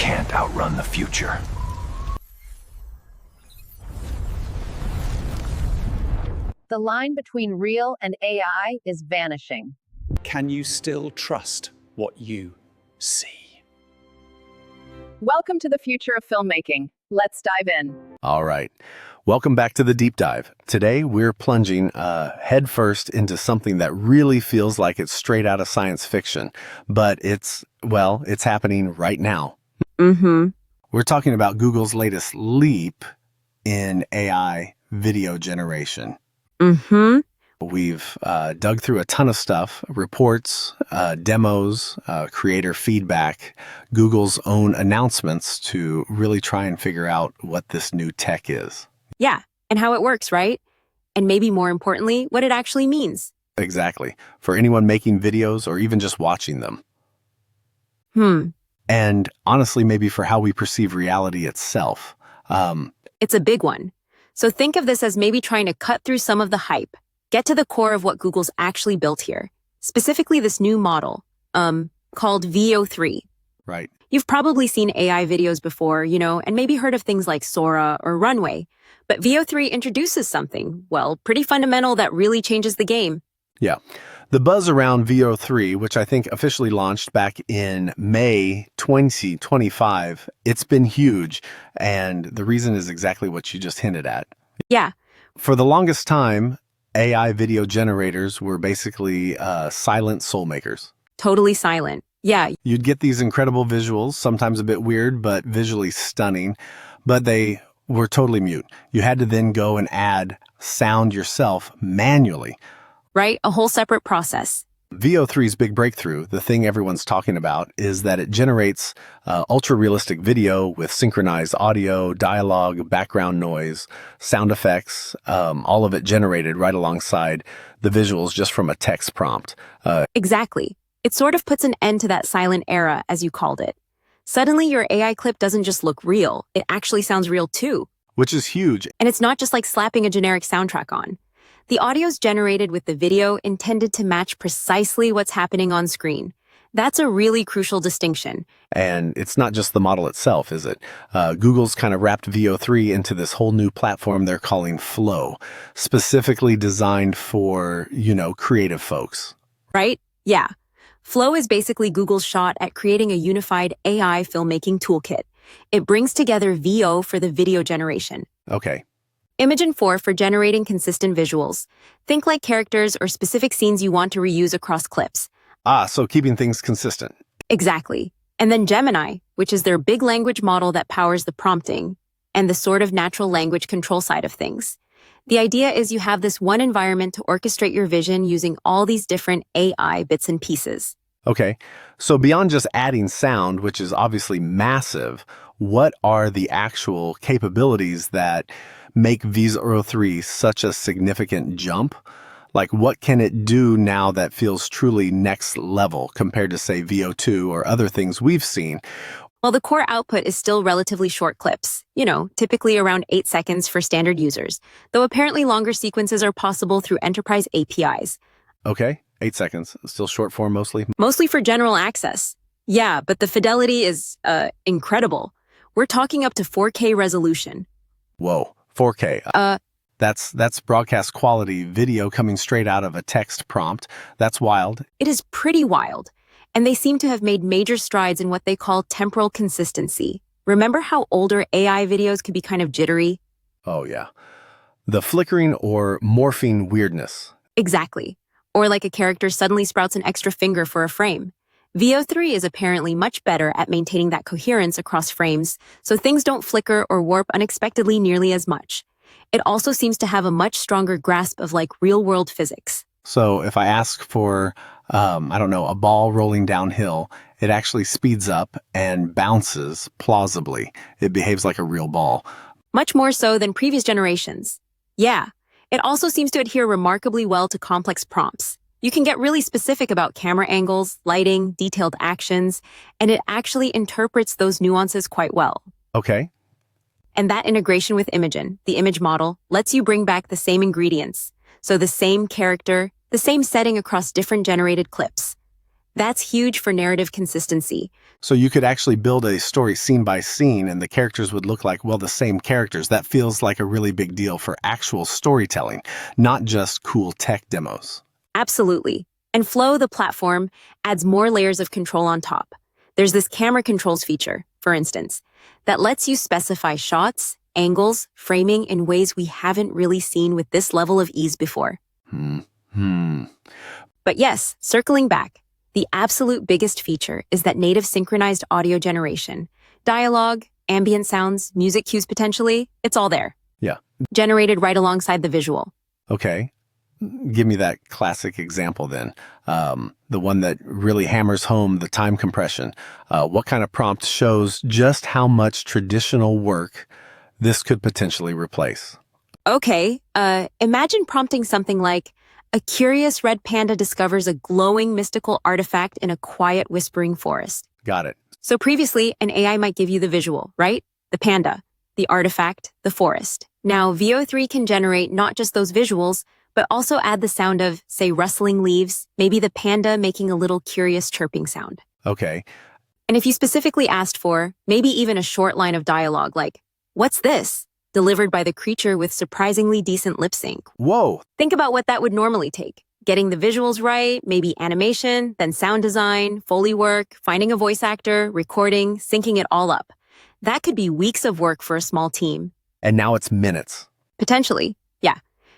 can't outrun the future. The line between real and AI is vanishing. Can you still trust what you see? Welcome to the future of filmmaking. Let's dive in. All right. Welcome back to the deep dive. Today, we're plunging headfirst into something that really feels like it's straight out of science fiction, but it's happening right now. We're talking about Google's latest leap in AI video generation. We've dug through a ton of stuff, reports, demos, creator feedback, Google's own announcements to really try and figure out what this new tech is. Yeah, and how it works, right? And maybe more importantly, what it actually means. Exactly. For anyone making videos or even just watching them. And honestly, maybe for how we perceive reality itself. It's a big one. So think of this as maybe trying to cut through some of the hype, get to the core of what Google's actually built here. Specifically this new model, called VO3. Right. You've probably seen AI videos before, and maybe heard of things like Sora or Runway. But VO3 introduces something, pretty fundamental that really changes the game. Yeah. The buzz around VO3, which I think officially launched back in May 2025, it's been huge. And the reason is exactly what you just hinted at. Yeah. For the longest time, AI video generators were basically silent soul makers. Totally silent. Yeah. You'd get these incredible visuals, sometimes a bit weird, but visually stunning, but they were totally mute. You had to then go and add sound yourself manually. Right? A whole separate process. VO3's big breakthrough, the thing everyone's talking about, is that it generates ultra-realistic video with synchronized audio, dialogue, background noise, sound effects, all of it generated right alongside the visuals just from a text prompt. Exactly. It sort of puts an end to that silent era, as you called it. Suddenly, your AI clip doesn't just look real, it actually sounds real too. Which is huge. And it's not just like slapping a generic soundtrack on. The audio's generated with the video intended to match precisely what's happening on screen. That's a really crucial distinction. And it's not just the model itself, is it? Google's kind of wrapped VO3 into this whole new platform they're calling Flow, specifically designed for, creative folks. Right? Yeah. Flow is basically Google's shot at creating a unified AI filmmaking toolkit. It brings together VO for the video generation. Okay. Imagen 4 for generating consistent visuals. Think like characters or specific scenes you want to reuse across clips. So keeping things consistent. Exactly. And then Gemini, which is their big language model that powers the prompting and the sort of natural language control side of things. The idea is you have this one environment to orchestrate your vision using all these different AI bits and pieces. Okay. So beyond just adding sound, which is obviously massive, what are the actual capabilities that make VO3 such a significant jump? Like, what can it do now that feels truly next level compared to, say, VO2 or other things we've seen? Well, the core output is still relatively short clips, typically around 8 seconds for standard users, though apparently longer sequences are possible through enterprise APIs. Okay, 8 seconds. Still short form mostly? Mostly for general access. Yeah, but the fidelity is incredible. We're talking up to 4K resolution. Whoa, 4K. That's broadcast quality video coming straight out of a text prompt. That's wild. It is pretty wild. And they seem to have made major strides in what they call temporal consistency. Remember how older AI videos could be kind of jittery? Oh, yeah. The flickering or morphing weirdness. Exactly. Or like a character suddenly sprouts an extra finger for a frame. VO3 is apparently much better at maintaining that coherence across frames, so things don't flicker or warp unexpectedly nearly as much. It also seems to have a much stronger grasp of real-world physics. So if I ask for, a ball rolling downhill, it actually speeds up and bounces plausibly. It behaves like a real ball. Much more so than previous generations. Yeah. It also seems to adhere remarkably well to complex prompts. You can get really specific about camera angles, lighting, detailed actions, and it actually interprets those nuances quite well. Okay. And that integration with Imagen, the image model, lets you bring back the same ingredients. So the same character, the same setting across different generated clips. That's huge for narrative consistency. So you could actually build a story scene by scene and the characters would look like, well, the same characters. That feels like a really big deal for actual storytelling, not just cool tech demos. Absolutely. And Flow, the platform, adds more layers of control on top. There's this camera controls feature, for instance, that lets you specify shots, angles, framing in ways we haven't really seen with this level of ease before. But yes, circling back, the absolute biggest feature is that native synchronized audio generation. Dialogue, ambient sounds, music cues potentially, it's all there. Yeah. Generated right alongside the visual. Okay. Give me that classic example then. The one that really hammers home the time compression. What kind of prompt shows just how much traditional work this could potentially replace? Okay, imagine prompting something like, a curious red panda discovers a glowing mystical artifact in a quiet whispering forest. Got it. So previously, an AI might give you the visual, right? The panda, the artifact, the forest. Now, VO3 can generate not just those visuals, but also add the sound of, say, rustling leaves, maybe the panda making a little curious chirping sound. Okay. And if you specifically asked for, maybe even a short line of dialogue like, "What's this?" delivered by the creature with surprisingly decent lip sync. Whoa. Think about what that would normally take. Getting the visuals right, maybe animation, then sound design, Foley work, finding a voice actor, recording, syncing it all up. That could be weeks of work for a small team. And now it's minutes. Potentially, yeah.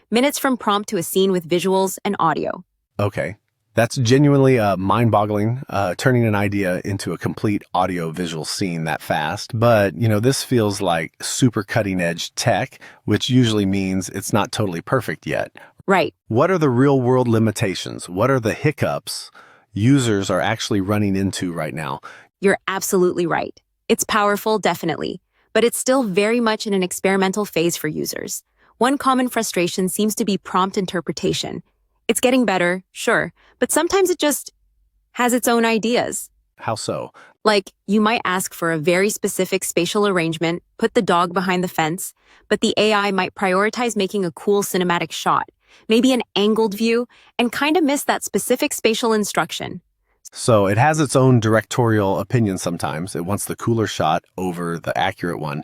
Minutes from prompt to a scene with visuals and audio. Okay. That's genuinely mind-boggling, turning an idea into a complete audio-visual scene that fast. But, this feels like super cutting-edge tech, which usually means it's not totally perfect yet. Right. What are the real-world limitations? What are the hiccups users are actually running into right now? You're absolutely right. It's powerful, definitely, but it's still very much in an experimental phase for users. One common frustration seems to be prompt interpretation. It's getting better, sure, but sometimes it just has its own ideas. How so? Like, you might ask for a very specific spatial arrangement, put the dog behind the fence, but the AI might prioritize making a cool cinematic shot, maybe an angled view, and kind of miss that specific spatial instruction. So it has its own directorial opinion sometimes. It wants the cooler shot over the accurate one.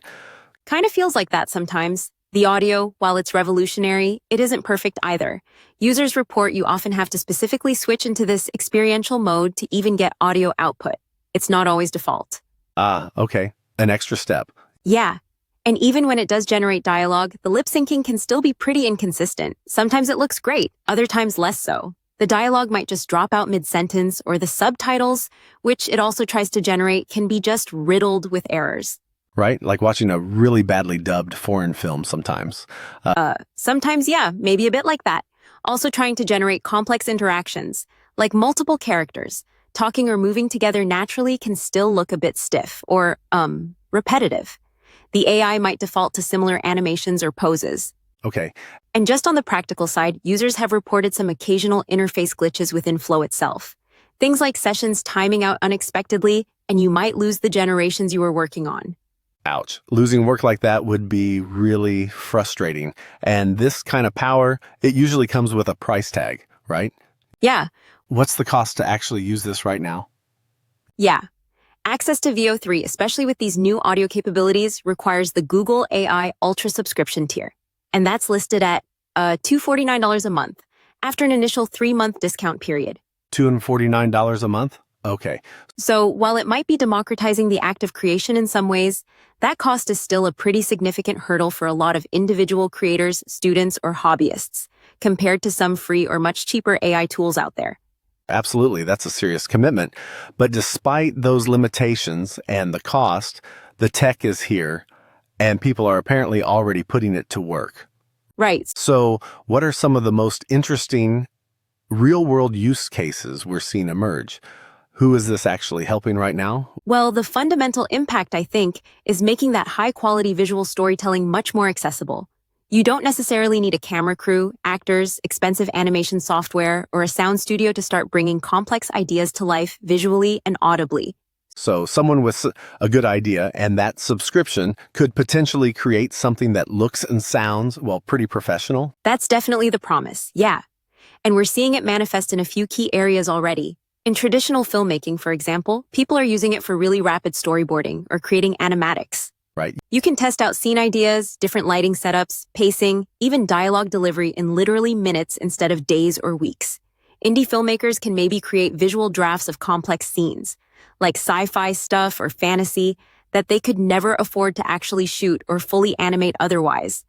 Kind of feels like that sometimes. The audio, while it's revolutionary, it isn't perfect either. Users report you often have to specifically switch into this experiential mode to even get audio output. It's not always default. Ah, okay. An extra step. Yeah. And even when it does generate dialogue, the lip syncing can still be pretty inconsistent. Sometimes it looks great, other times less so. The dialogue might just drop out mid-sentence, or the subtitles, which it also tries to generate, can be just riddled with errors. Right? Like watching a really badly dubbed foreign film sometimes. Sometimes, yeah, maybe a bit like that. Also trying to generate complex interactions, like multiple characters. Talking or moving together naturally can still look a bit stiff or, repetitive. The AI might default to similar animations or poses. Okay. And just on the practical side, users have reported some occasional interface glitches within Flow itself. Things like sessions timing out unexpectedly, and you might lose the generations you were working on. Ouch. Losing work like that would be really frustrating. And this kind of power, it usually comes with a price tag, right? Yeah. What's the cost to actually use this right now? Yeah. Access to VO3, especially with these new audio capabilities, requires the Google AI Ultra subscription tier. And that's listed at $249 a month after an initial 3-month discount period. $249 a month? Okay. So while it might be democratizing the act of creation in some ways, that cost is still a pretty significant hurdle for a lot of individual creators, students, or hobbyists, compared to some free or much cheaper AI tools out there. Absolutely. That's a serious commitment. But despite those limitations and the cost, the tech is here, and people are apparently already putting it to work. Right. So what are some of the most interesting real-world use cases we're seeing emerge? Who is this actually helping right now? Well, the fundamental impact, I think, is making that high-quality visual storytelling much more accessible. You don't necessarily need a camera crew, actors, expensive animation software, or a sound studio to start bringing complex ideas to life visually and audibly. So someone with a good idea and that subscription could potentially create something that looks and sounds, well, pretty professional. That's definitely the promise, yeah. And we're seeing it manifest in a few key areas already. In traditional filmmaking, for example, people are using it for really rapid storyboarding or creating animatics. Right. You can test out scene ideas, different lighting setups, pacing, even dialogue delivery in literally minutes instead of days or weeks. Indie filmmakers can maybe create visual drafts of complex scenes, like sci-fi stuff or fantasy, that they could never afford to actually shoot or fully animate otherwise.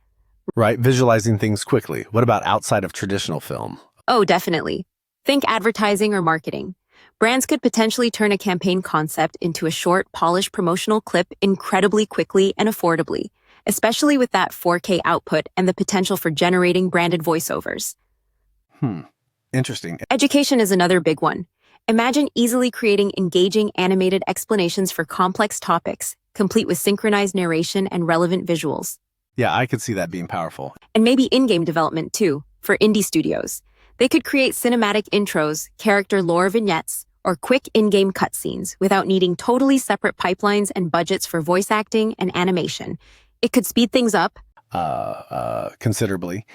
Right. Visualizing things quickly. What about outside of traditional film? Oh, definitely. Think advertising or marketing. Brands could potentially turn a campaign concept into a short, polished promotional clip incredibly quickly and affordably, especially with that 4K output and the potential for generating branded voiceovers. Interesting. Education is another big one. Imagine easily creating engaging animated explanations for complex topics, complete with synchronized narration and relevant visuals. Yeah, I could see that being powerful. And maybe in-game development too, for indie studios. They could create cinematic intros, character lore vignettes, or quick in-game cutscenes without needing totally separate pipelines and budgets for voice acting and animation. It could speed things up. Considerably.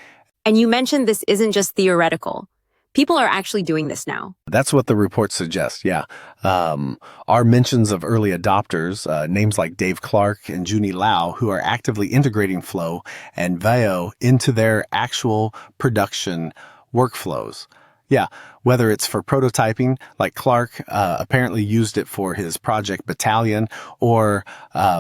And you mentioned this isn't just theoretical. People are actually doing this now. That's what the report suggests, yeah. Our mentions of early adopters, names like Dave Clark and Junie Lau, who are actively integrating Flow and Veo into their actual production workflows. Yeah, whether it's for prototyping, like Clark apparently used it for his Project Battalion, or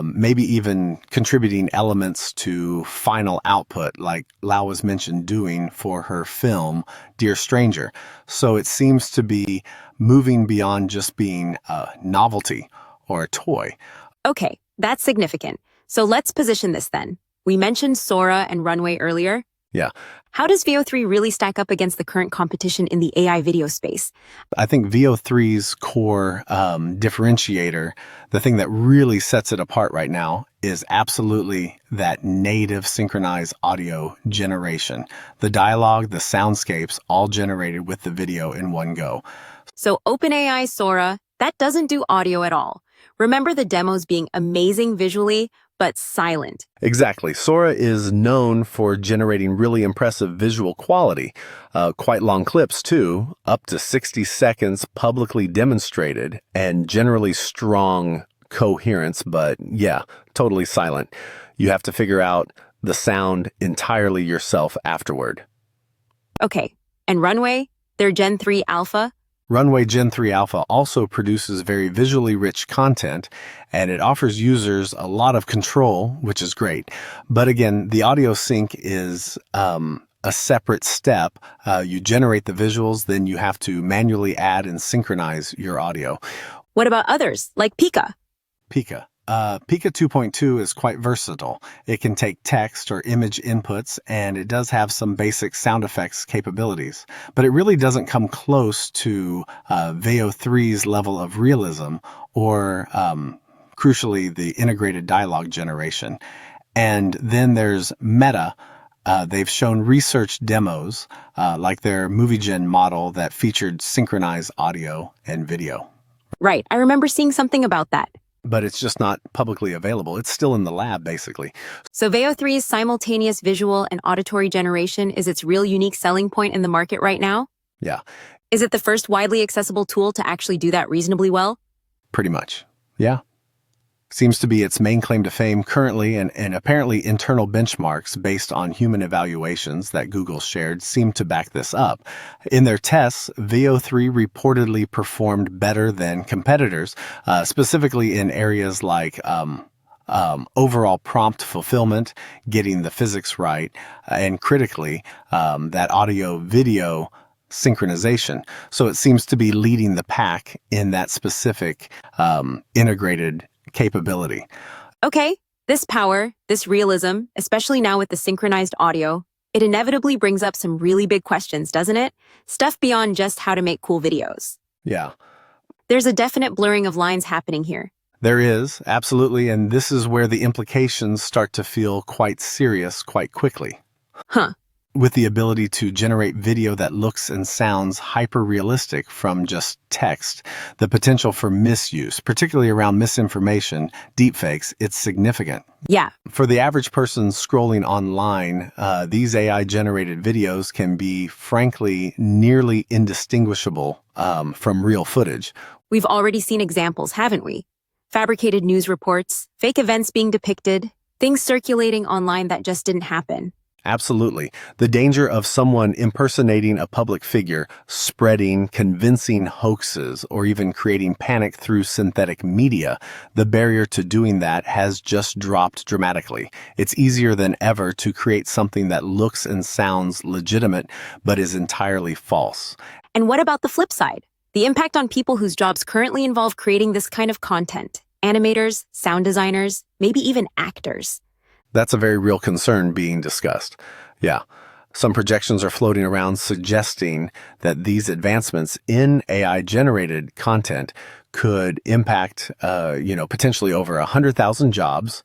maybe even contributing elements to final output, like Lau was mentioned doing for her film, Dear Stranger. So it seems to be moving beyond just being a novelty or a toy. Okay, that's significant. So let's position this then. We mentioned Sora and Runway earlier. Yeah. How does VO3 really stack up against the current competition in the AI video space? I think VO3's core differentiator, the thing that really sets it apart right now, is absolutely that native synchronized audio generation. The dialogue, the soundscapes, all generated with the video in one go. So OpenAI Sora, that doesn't do audio at all. Remember the demos being amazing visually, but silent. Exactly. Sora is known for generating really impressive visual quality, quite long clips too, up to 60 seconds publicly demonstrated, and generally strong coherence, but yeah, totally silent. You have to figure out the sound entirely yourself afterward. Okay, and Runway, their Gen 3 Alpha? Runway Gen 3 Alpha also produces very visually rich content, and it offers users a lot of control, which is great. But again, the audio sync is a separate step. You generate the visuals, then you have to manually add and synchronize your audio. What about others, like Pika? Pika. Pika 2.2 is quite versatile. It can take text or image inputs, and it does have some basic sound effects capabilities. But it really doesn't come close to Veo 3's level of realism or, crucially, the integrated dialogue generation. And then there's Meta. They've shown research demos, like their MovieGen model that featured synchronized audio and video. Right, I remember seeing something about that. But it's just not publicly available. It's still in the lab, basically. So Veo 3's simultaneous visual and auditory generation is its real unique selling point in the market right now? Yeah, Is it the first widely accessible tool to actually do that reasonably well? pretty much. Yeah. Seems to be its main claim to fame currently, and apparently internal benchmarks based on human evaluations that Google shared seem to back this up. In their tests, Veo 3 reportedly performed better than competitors, specifically in areas like overall prompt fulfillment, getting the physics right, and critically, that audio-video synchronization. So it seems to be leading the pack in that specific integrated capability. Okay, this power, this realism, especially now with the synchronized audio, it inevitably brings up some really big questions, doesn't it? Stuff beyond just how to make cool videos. Yeah, There's a definite blurring of lines happening here. there is, absolutely, and this is where the implications start to feel quite serious quite quickly. Huh. with the ability to generate video that looks and sounds hyper-realistic from just text, the potential for misuse, particularly around misinformation, deepfakes, it's significant. Yeah. For the average person scrolling online, these AI-generated videos can be, frankly, nearly indistinguishable from real footage. We've already seen examples, haven't we? Fabricated news reports, fake events being depicted, things circulating online that just didn't happen. Absolutely. The danger of someone impersonating a public figure, spreading convincing hoaxes, or even creating panic through synthetic media, the barrier to doing that has just dropped dramatically. It's easier than ever to create something that looks and sounds legitimate, but is entirely false. And what about the flip side? The impact on people whose jobs currently involve creating this kind of content. Animators, sound designers, maybe even actors. That's a very real concern being discussed. Yeah. Some projections are floating around suggesting that these advancements in AI-generated content could impact, potentially over 100,000 jobs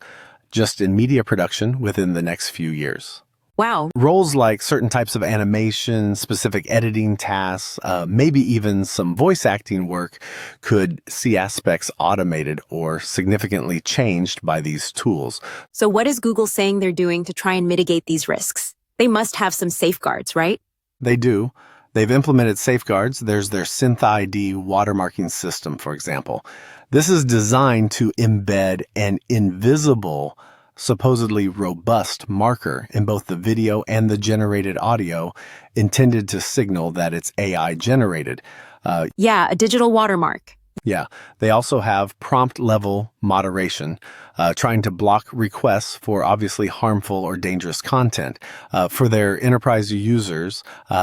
just in media production within the next few years. Wow. Roles like certain types of animation, specific editing tasks, maybe even some voice acting work could see aspects automated or significantly changed by these tools. So what is Google saying they're doing to try and mitigate these risks? They must have some safeguards, right? They do. They've implemented safeguards. There's their SynthID watermarking system, for example. This is designed to embed an invisible, supposedly robust marker in both the video and the generated audio, intended to signal that it's AI generated. Yeah, a digital watermark. Yeah, they also have prompt level moderation, trying to block requests for obviously harmful or dangerous content. For their enterprise users,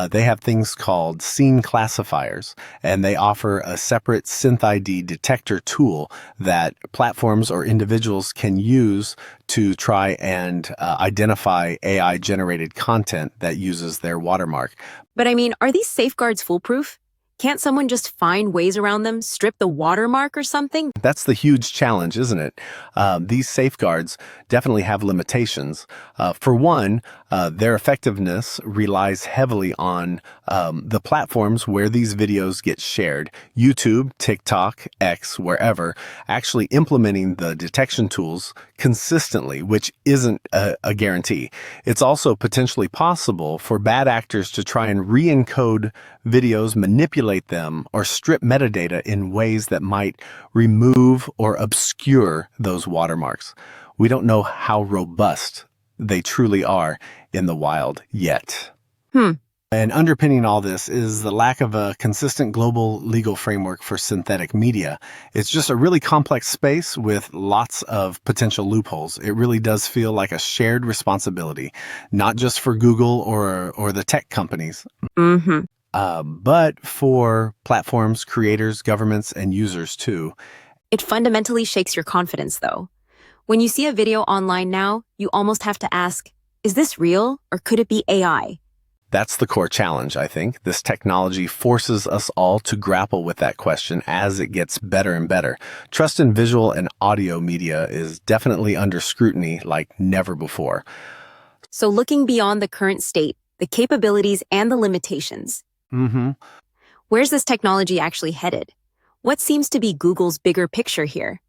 they have things called scene classifiers, and they offer a separate SynthID detector tool that platforms or individuals can use to try and identify AI-generated content that uses their watermark. But I mean, are these safeguards foolproof? Can't someone just find ways around them, strip the watermark or something? That's the huge challenge, isn't it? These safeguards definitely have limitations. For one, their effectiveness relies heavily on the platforms where these videos get shared. YouTube, TikTok, X, wherever, actually implementing the detection tools consistently, which isn't a guarantee. It's also potentially possible for bad actors to try and re-encode videos, manipulate them, or strip metadata in ways that might remove or obscure those watermarks. We don't know how robust they truly are in the wild yet. And underpinning all this is the lack of a consistent global legal framework for synthetic media. It's just a really complex space with lots of potential loopholes. It really does feel like a shared responsibility, not just for Google or the tech companies. But for platforms, creators, governments, and users too. It fundamentally shakes your confidence, though. When you see a video online now, you almost have to ask, is this real or could it be AI? That's the core challenge, I think. This technology forces us all to grapple with that question as it gets better and better. Trust in visual and audio media is definitely under scrutiny like never before. So looking beyond the current state, the capabilities and the limitations, where's this technology actually headed? What seems to be Google's bigger picture here?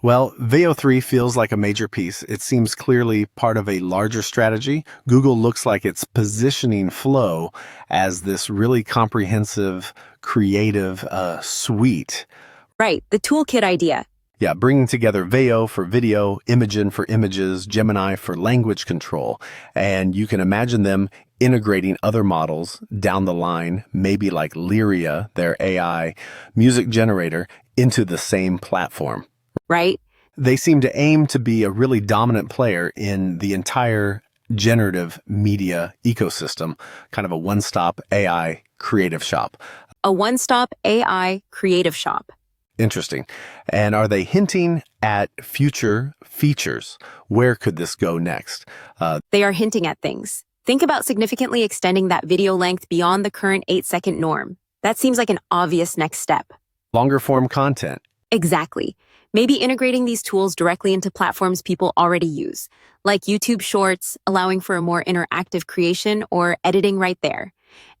Well, Veo 3 feels like a major piece. It seems clearly part of a larger strategy. Google looks like it's positioning Flow as this really comprehensive, creative suite. Right, the toolkit idea. Yeah, bringing together Veo for video, Imagen for images, Gemini for language control. And you can imagine them integrating other models down the line, maybe like Lyria, their AI music generator, into the same platform. Right? They seem to aim to be a really dominant player in the entire generative media ecosystem, kind of a one-stop AI creative shop. A one-stop AI creative shop. Interesting. And are they hinting at future features? Where could this go next? They are hinting at things. Think about significantly extending that video length beyond the current 8-second norm. That seems like an obvious next step. Longer form content. Exactly. Maybe integrating these tools directly into platforms people already use, like YouTube Shorts, allowing for a more interactive creation or editing right there.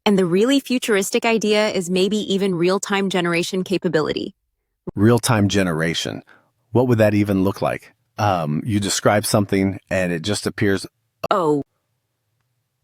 And the really futuristic idea is maybe even real-time generation capability. Real-time generation. What would that even look like? You describe something and it just appears Oh,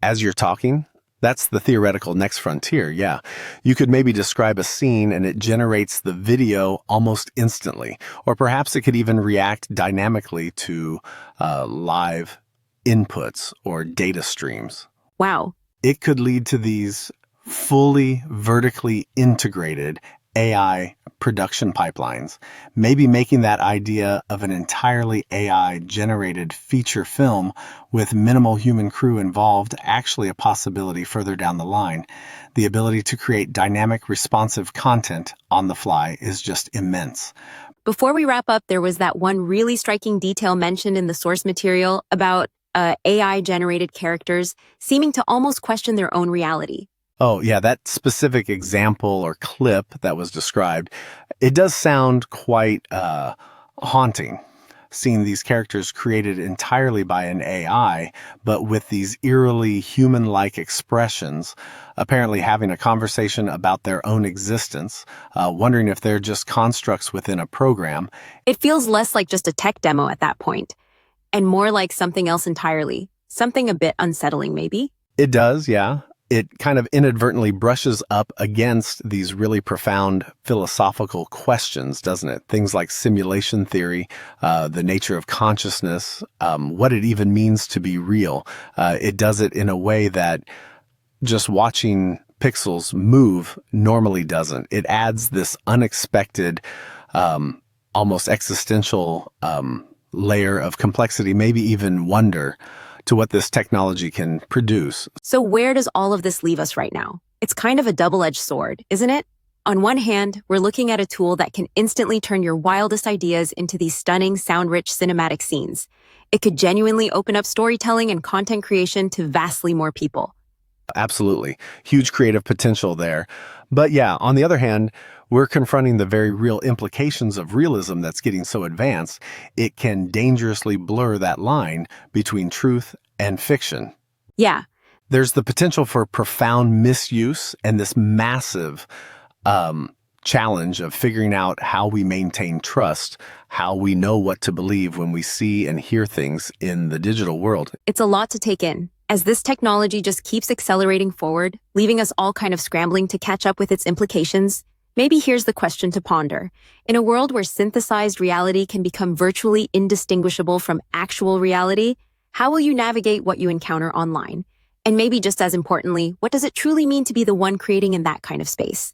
as you're talking? That's the theoretical next frontier, yeah. You could maybe describe a scene and it generates the video almost instantly. Or perhaps it could even react dynamically to live inputs or data streams. wow. It could lead to these fully vertically integrated AI production pipelines, maybe making that idea of an entirely AI-generated feature film with minimal human crew involved actually a possibility further down the line. The ability to create dynamic, responsive content on the fly is just immense. Before we wrap up, there was that one really striking detail mentioned in the source material about AI-generated characters seeming to almost question their own reality. Oh, yeah, that specific example or clip that was described, it does sound quite haunting, seeing these characters created entirely by an AI, but with these eerily human-like expressions, apparently having a conversation about their own existence, wondering if they're just constructs within a program. It feels less like just a tech demo at that point, and more like something else entirely, something a bit unsettling maybe. It does, yeah. It kind of inadvertently brushes up against these really profound philosophical questions, doesn't it? Things like simulation theory, the nature of consciousness, what it even means to be real. It does it in a way that just watching pixels move normally doesn't. It adds this unexpected, almost existential layer of complexity, maybe even wonder, to what this technology can produce. So where does all of this leave us right now? It's kind of a double-edged sword, isn't it? On one hand, we're looking at a tool that can instantly turn your wildest ideas into these stunning, sound-rich cinematic scenes. It could genuinely open up storytelling and content creation to vastly more people. Absolutely. Huge creative potential there. But yeah, on the other hand, we're confronting the very real implications of realism that's getting so advanced, it can dangerously blur that line between truth and fiction. Yeah, There's the potential for profound misuse and this massive challenge of figuring out how we maintain trust, how we know what to believe when we see and hear things in the digital world. it's a lot to take in, as this technology just keeps accelerating forward, leaving us all kind of scrambling to catch up with its implications. Maybe here's the question to ponder. In a world where synthesized reality can become virtually indistinguishable from actual reality, how will you navigate what you encounter online? And maybe just as importantly, what does it truly mean to be the one creating in that kind of space?